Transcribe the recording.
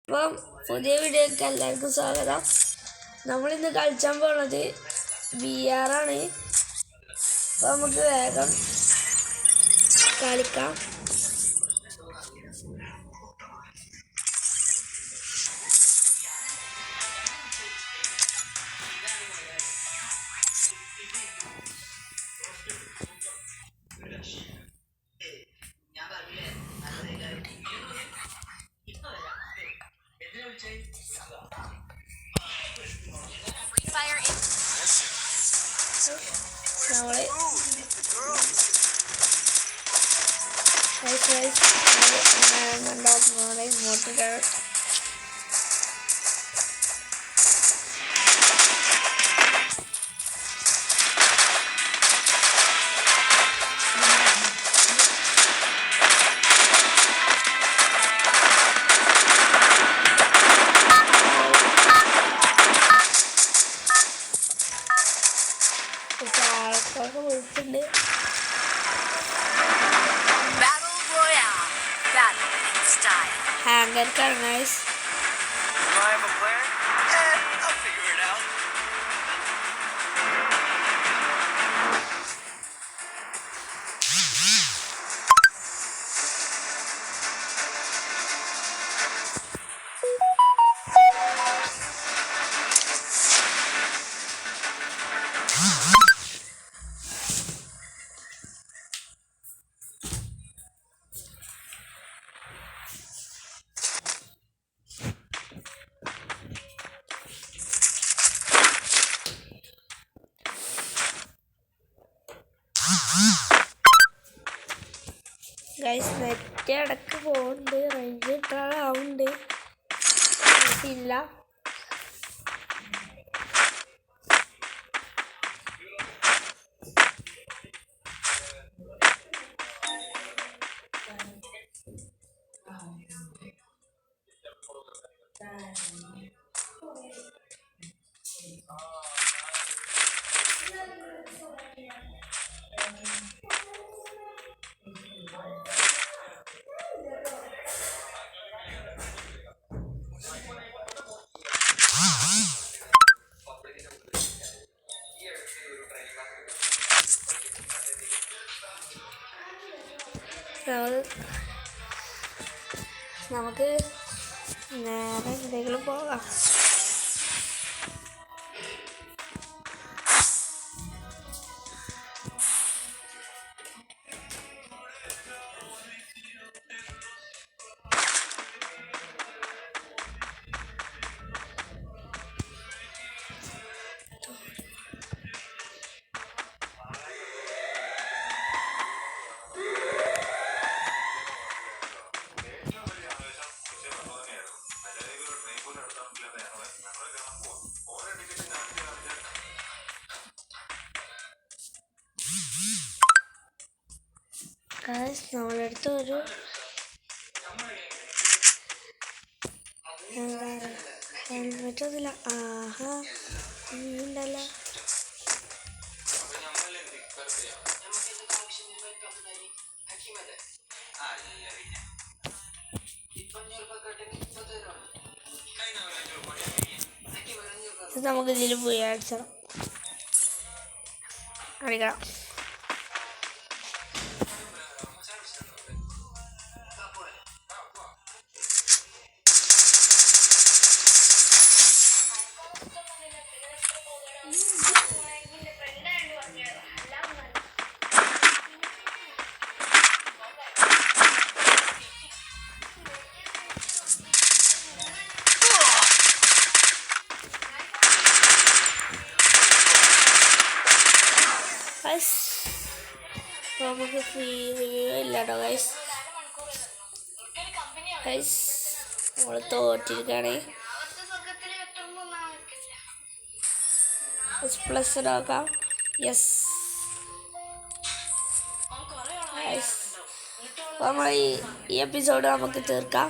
അപ്പം പുതിയ വീഡിയോക്ക് എല്ലാവർക്കും സ്വാഗതം. നമ്മളിന്ന് കളിച്ചാൻ പോണത് VR ആണ്. അപ്പോൾ നമുക്ക് വേഗം കളിക്കാം. നമ്മള് ഇങ്ങോട്ട് ആൾക്കാർക്ക് വിളിച്ചിട്ടുണ്ട്. ഹാങ്കർക്കാണ് നൈസ്. ഗൈസ് നെറ്റ് ഇടക്ക് പോകുന്നുണ്ട്, റേഞ്ച് കിട്ടാറാവുന്നുണ്ട് ഇല്ല. നമുക്ക് നേരെ എന്തെങ്കിലും പോകാം. നമ്മുടെ അടുത്ത് ഒരു ഹെൽമെറ്റ് ഒന്നുമില്ല. ആഹാ ഉണ്ടല്ലോ. നമുക്ക് ഇതിൽ പോയി അടിച്ചണം അടിക്കണം. നമുക്ക് ഫ്രീ റിവ്യൂ ഇല്ലാട്ടോ ഗൈസ്. നമ്മൾ തോറ്റിരിക്കുകയാണ്. പ്ലസ് നോക്കാം. യെസ് നമ്മൾ ഈ എപ്പിസോഡ് നമുക്ക് തീർക്കാം.